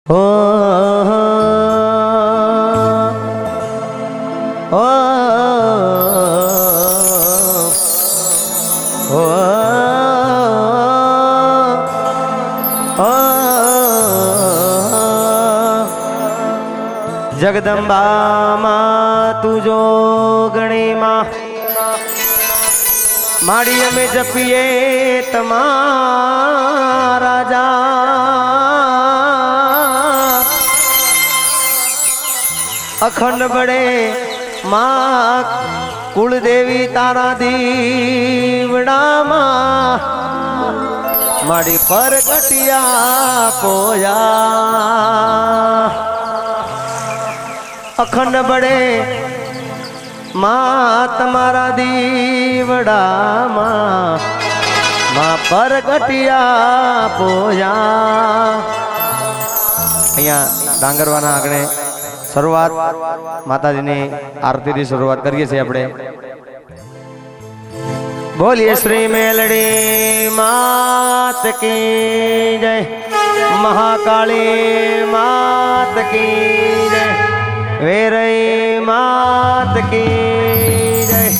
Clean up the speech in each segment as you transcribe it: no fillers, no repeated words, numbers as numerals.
ओ ओ ओ जगदंबा मां तुझो गणी मां माड़ी में जपिए तमारा जा अखंड बड़े मां कुलदेवी तारा दीवड़ा मां माड़ी पर कटिया पोया अखंड बड़े मां तमारा दीवड़ा मां पर कटिया पोया अहिया डांगरवाना आगणे शुरुआत माताजी ने आरती की शुरुआत करिए छे अपने बोलिए श्री मेलड़ी मात की जय महाकाली मात की जय वेरई मात की जय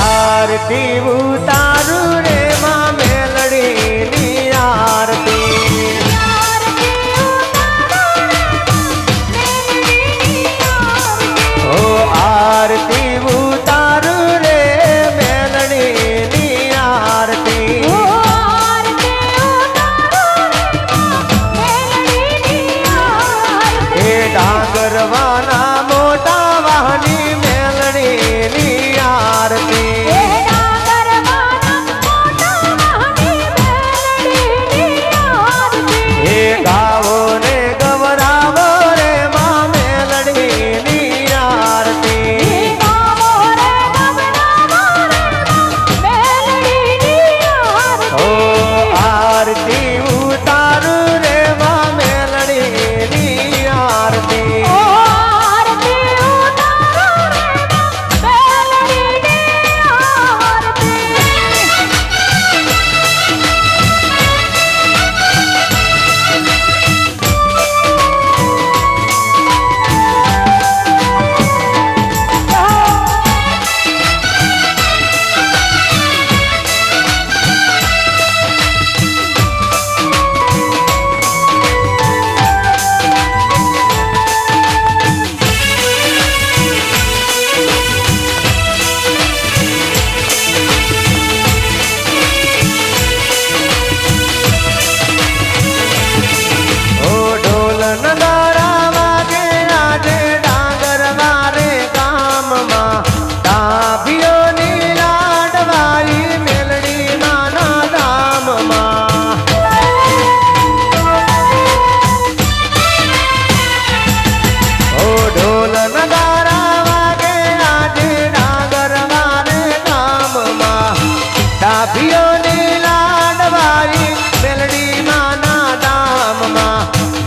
आरती उतारू रे मां मेलड़ी नी आरती ओ आरती उतारू रे मेलड़ी नी आरती ए डांगरवाना मोटा वाहनी मेलड़ी नी आरती गावो रे गवरावो रे मां मेलड़ी नी आरती ओ आरती उतारू रे मां मेलड़ी नी आरती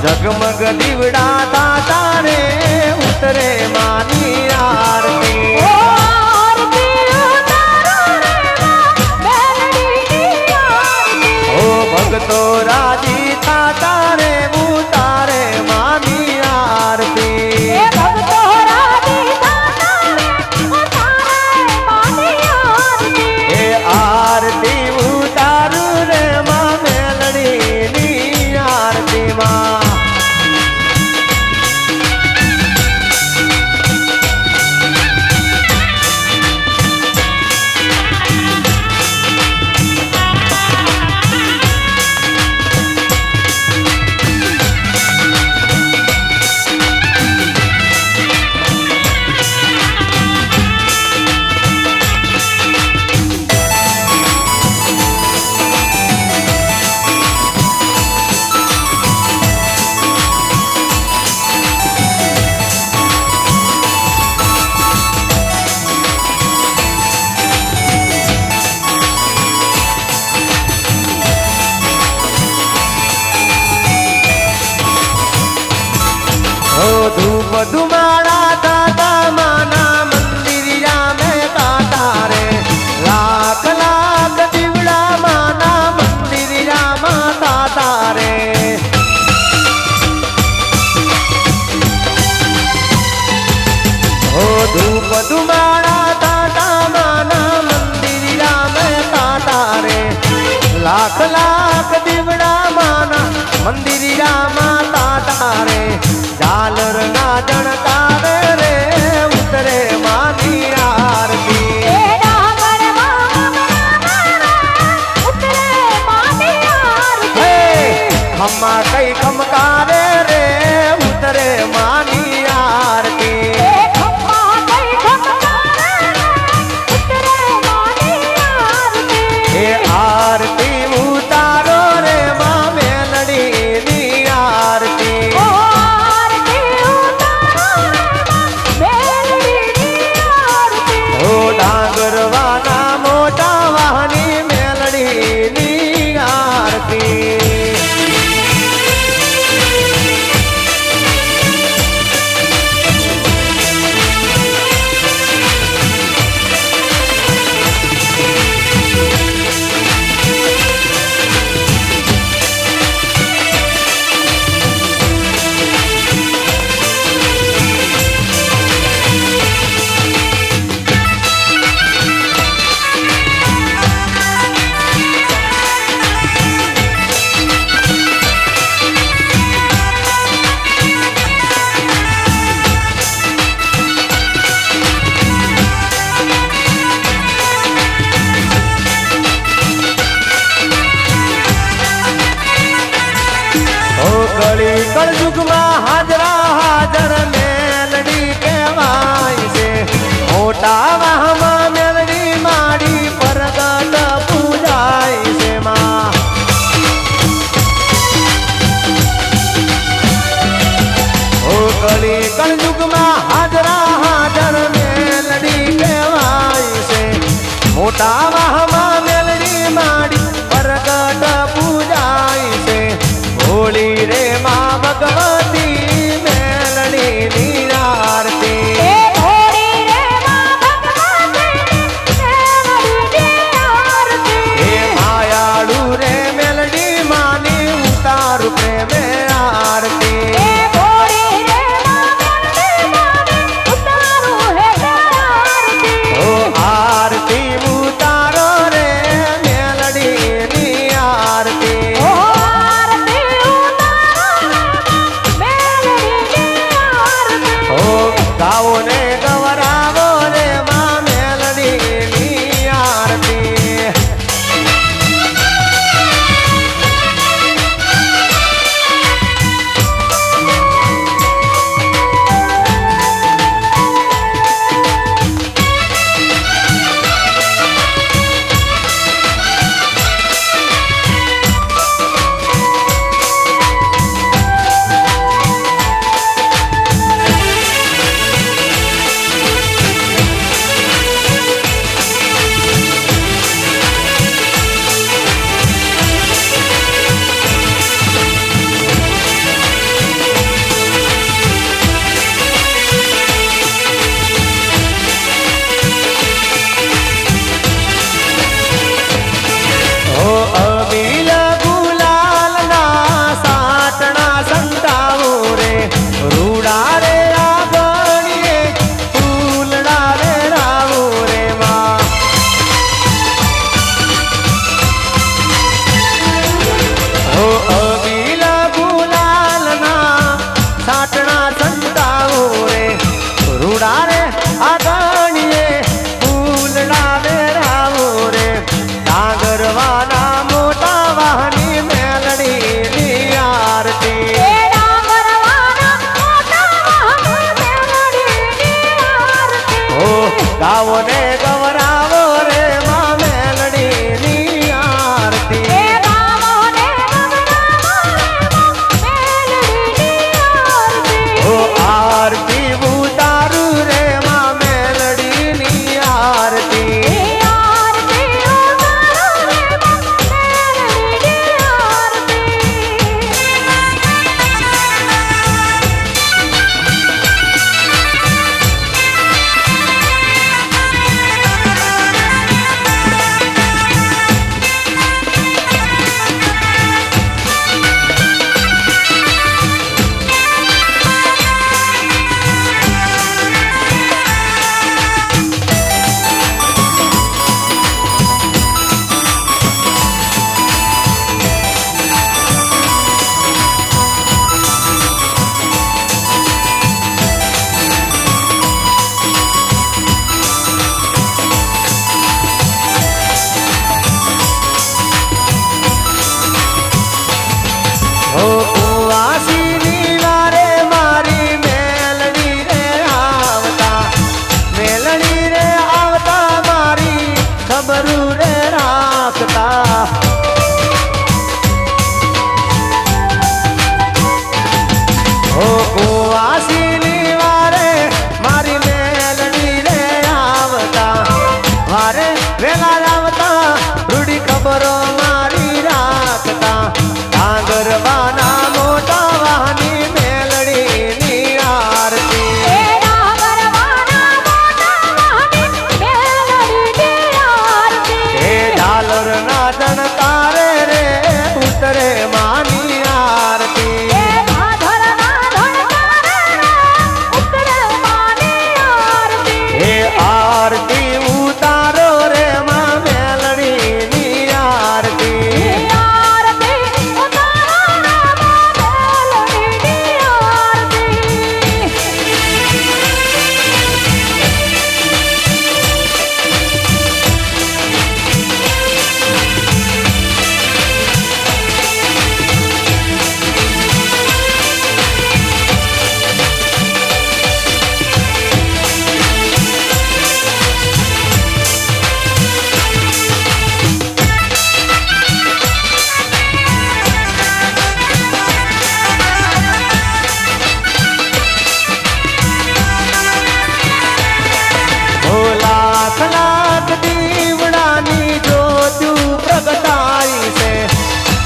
जगमग दीवड़ा दाता रे उतरे मानी आरती ओ भगतो राजी थाता रे उतारे मानी आरती ए आरती उतारू रे मां मेलड़ी नी ધૂપ ધુમાડા દાદા માના મંદિરિયા મેં કાટા રે લાખ લાખ દીવડા માના મંદિરિયા માં કાટા રે ઓ ધૂપ ધુમાડા દાદા માના મંદિરિયા મેં કાટા રે લાખ લાખ દીવડા માના મંદિરિયા માં કાટા રે ઝાલર ના જણકાર રે ઉતરે માની આરતી ખમ્મા કઈ ખમકારે રે ઉતરે માની આરતી એ આરતી ઉતારો રે માં મેલડીની આરતી ઓ ડાંગરવાના મોટા વાહની મેલડીની આરતી કળી કળયુગમાં હાજરા હાજર મેલડી કહેવાય છે મોટા વાહમાં મેલડી માડી પરગટ પૂજાય છે માં ઓ કળી કળયુગમાં હાજરા હાજર મેલડી કહેવાય છે મોટા વાહમાં મેલડી માડી પરગટ પૂજાય છે હોળી રે માં ભગવતી મેલડીની આરતી હે માયાળુ રે મેલડી માની ઉતારું પ્રેમે આરતી ઓ આરતી ઉતારો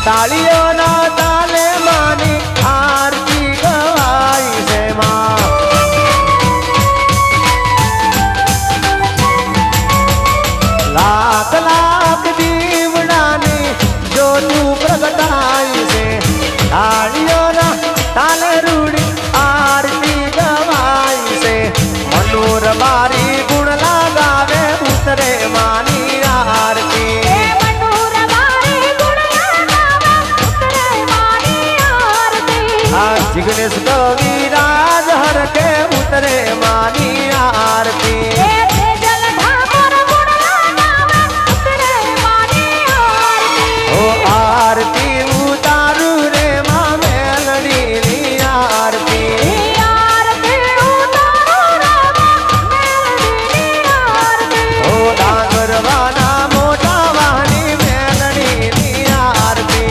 તાળીઓના તાલે માની આરતી ગવાય છે માં લાખ લાખ દીવડાની જોતું પ્રગટાય છે તાળીઓના તાલે રૂડી આરતી ગવાય છે મનોર મારી ગુણ લગાવે ઉતરે માની આરતી जिग्नेश कविराज हर के उतरे मानी आरती ओ आरती उतारू रे माँ मेलडी नी आरती ओ डांगरवाना मोटा वाहनी मेलडी नी आरती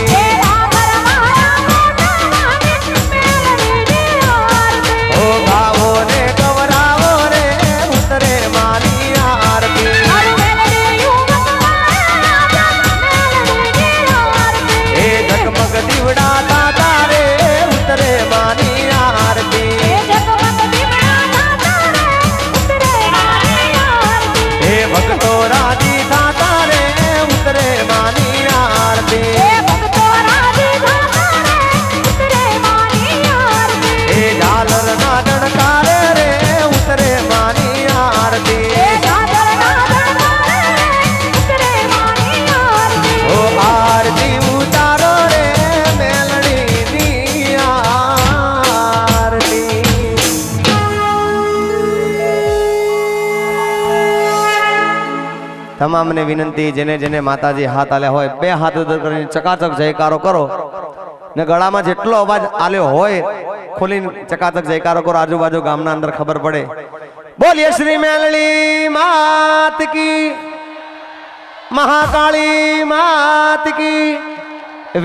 તમામને વિનંતી જેને જેને માતાજી હાથ આલ્યા હોય બે હાથ ઉદર કરીને ચકાચક જયકારો કરો ને ગળામાં જેટલો અવાજ આલ્યો હોય ખોલીને ચકાચક જયકારો કરો આજુબાજુ ગામના અંદર ખબર પડે બોલીએ શ્રી મેલડી માત કી મહાકાળી માત કી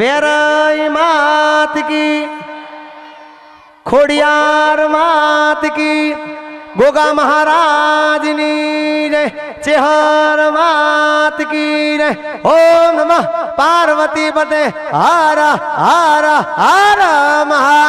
વેરઈ માત કી ખોડિયાર માત કી गोगा महाराजनी जय चेहर मात की जय ओम नमः पार्वती पते हर हर हर महा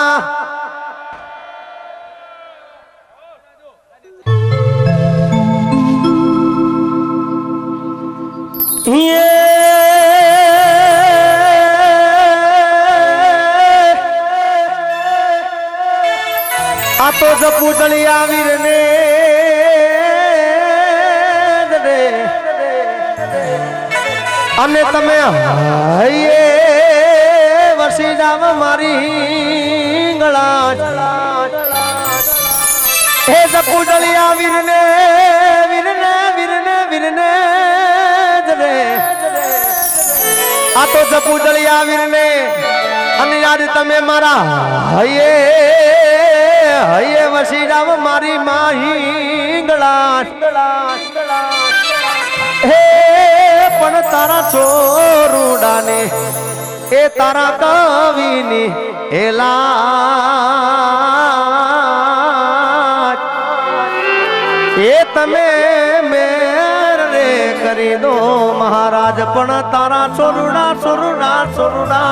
आ तो जपूटलिया वीर ने अने तमे हाये वसी जाव मारी गला हे जपूटलिया वीर ने वीर ने वीर ने वीर ने आ तो जपूटलिया वीर ने अने यार तमे मारा हाये हये वसी जाव मारी माही गला हे पण तारा छोरुडाने ए तारा कविनी एला ए तमे मेर रे करी दो महाराज पण तारा छोरुडा छोरुडा छोरुडा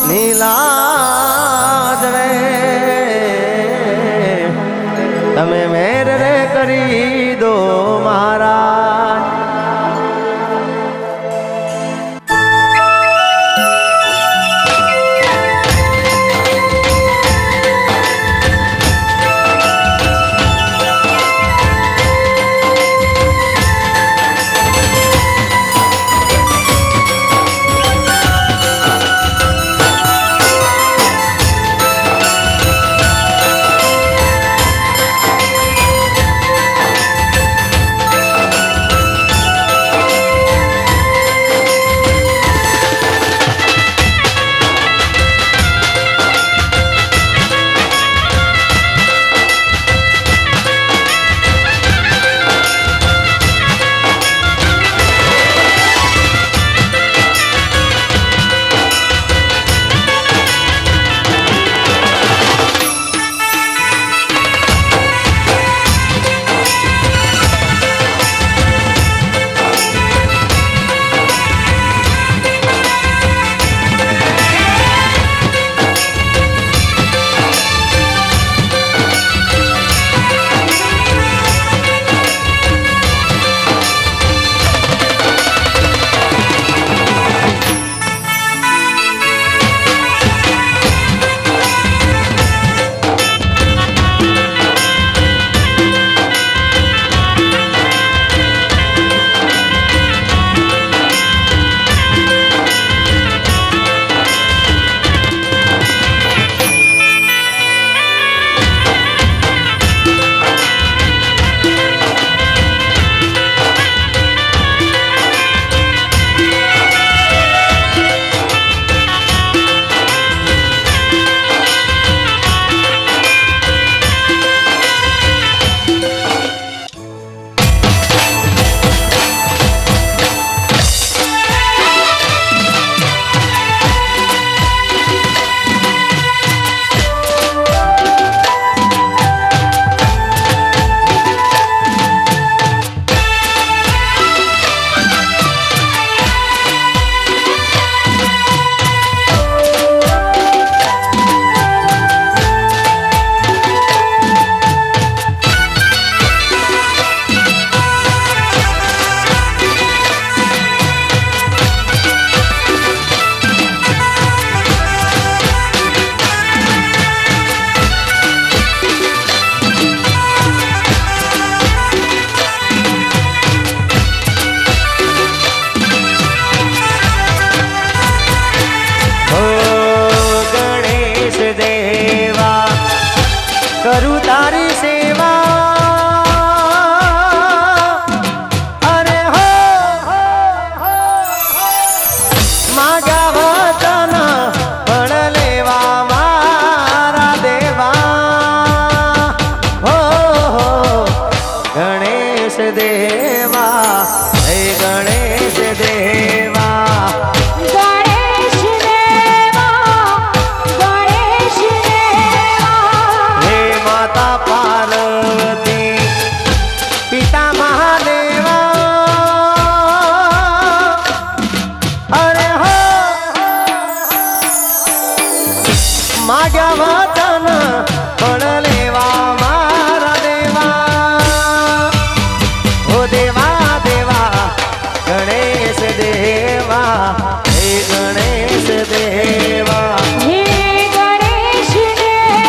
नीलाज रे तमे मेर रे करी दो महाराज કરું તારી સેવા અરે હો માગા વચન પણ લેવા મારા દેવા હો ગણેશ દેવા હે ગણેશ દેવા માગ્યા વચન પણ લેવા મારા દેવા ઓ દેવા દેવા ગણેશ દેવા હે ગણેશ દેવા હે ગણેશ દેવા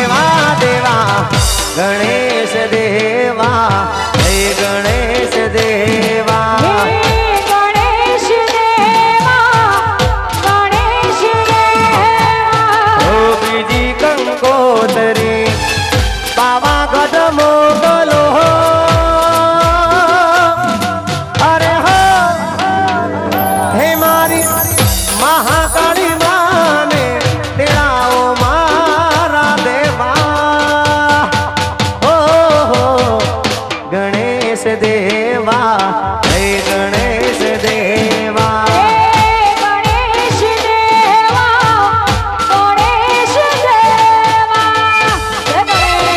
ગણેશ દેવા ગણેશ દેવા હે ગણેશ દેવા ગણેશ દેવા ગણેશ દેવા ઓ બીજી કંકોતરી પાવાગઢ મોકલો અરે હો હે મારી મહાકાળી માને તેડાઓ મારા દેવા ગણેશ દેવા હે ગણેશ દેવા ગણેશ દેવા ગણેશ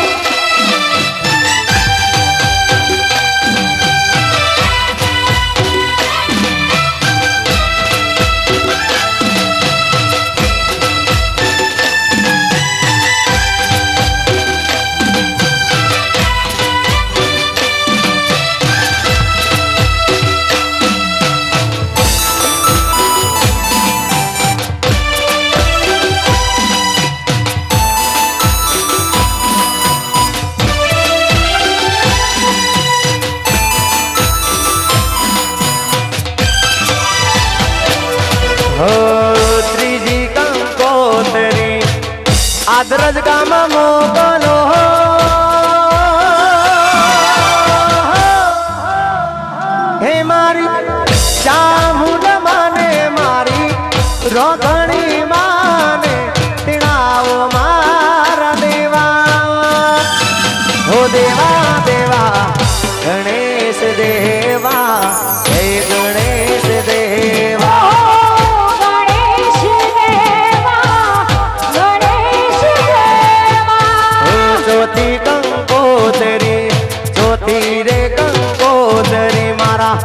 ત્રીજી કંકોતરી આદરજ ગામ મોકલો હે મારી ચામુંડ માને મારી રોગણી માને તેડાઓ મારા દેવા હો દેવા દેવા ગણેશ દેવા હે ગણેશ દેવા ચોથી કંકોતરી ચોથી રે કંકોતરી મારા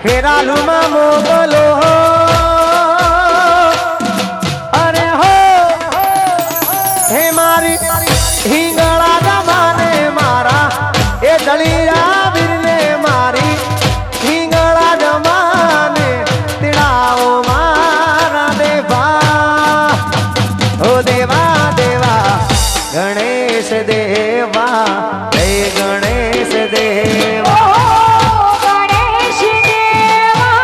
ખેરાલુમાં મોકલો અરે હો હે મારી હિંગળા જમાને મારા એ દળિયા વીરને મારી હિંગળા જમાને તેડાઓ મારા દેવા ઓ દેવા દેવા ગણેશ દેવા હે ગણેશ દેવા ગણેશ દેવા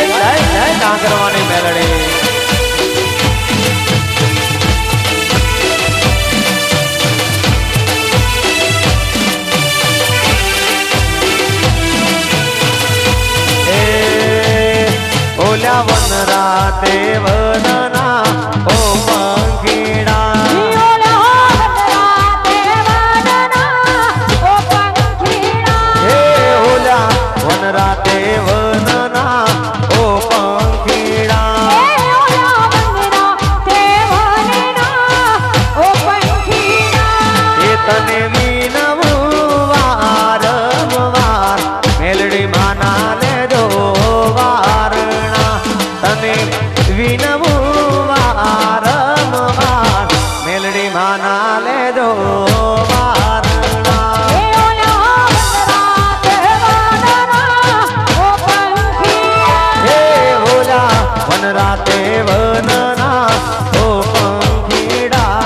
જય જય કાંકરવાની મેલડી ઓલા વન રાતે વનના ઓ પંખીડા હે ઓલા વન રાતે વનના ઓ પંખીડા એ તને વિનવું વારંવાર મેલડી માના લેજો વારણા તને વિનવું વારંવાર મેલડી માના લેજો વારણા હે ઓલા વન રાતે વનના ઓ પંખીડા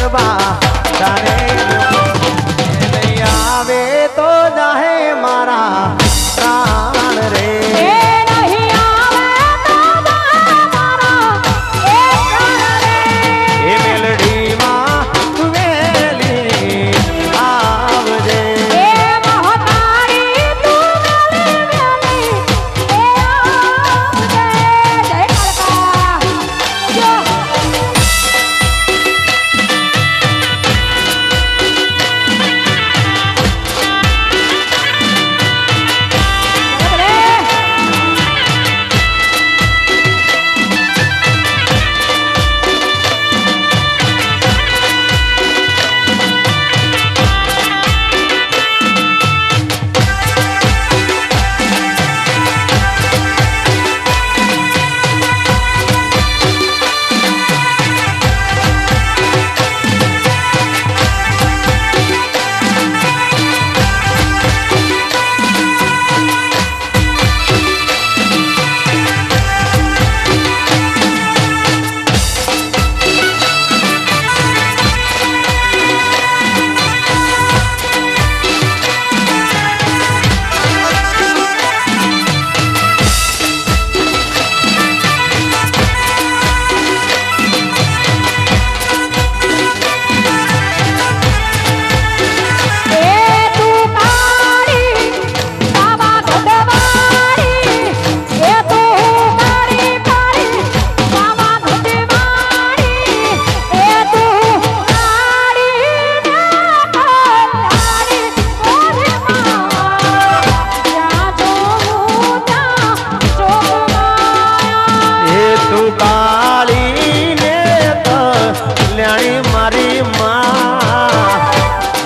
ગરબા તારે નહીં આવે તો જાહે મારા પ્રાણ રે એ નહીં આવે તો મારા એ પ્રાણ રે એ મેલડીમાં તું વેલી આવજે એ મહતારી તું વેલી વેલી એ આવજે જય કાળકા જો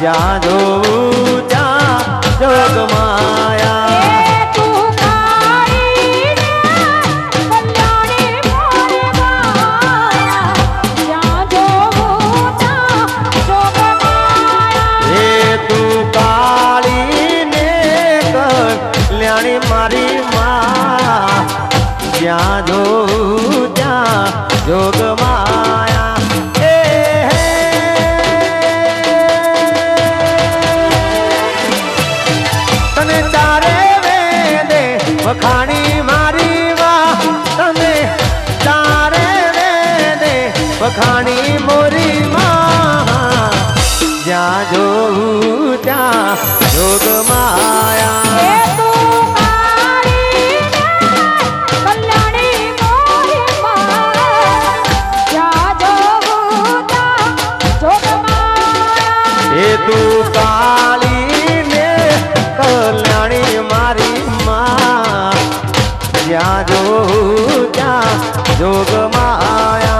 જ્યાં જોઉં ત્યાં જોગમાયા તું કાળી કલ્યાણી મોરે માયા જ્યાં જોઉં ત્યાં જોગમાયા એ તું કાળી ને કલ્યાણી મારી માં જ્યાં જોઉં ત્યાં જોગમાયા વખાણી મારી વાહ તમે તારે વેદે વખાણી મોરી માં જ્યાં જોઉં ત્યાં જોગ માયા એ તું કાળી કલ્યાણી મોરે માયા જ્યાં જોઉં ત્યાં જોગમાયા એ તું કાળી ને કલ્યાણી મારી માં જ્યાં જોઉં ત્યાં જોગ માયા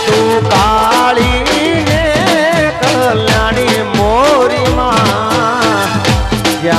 તું કા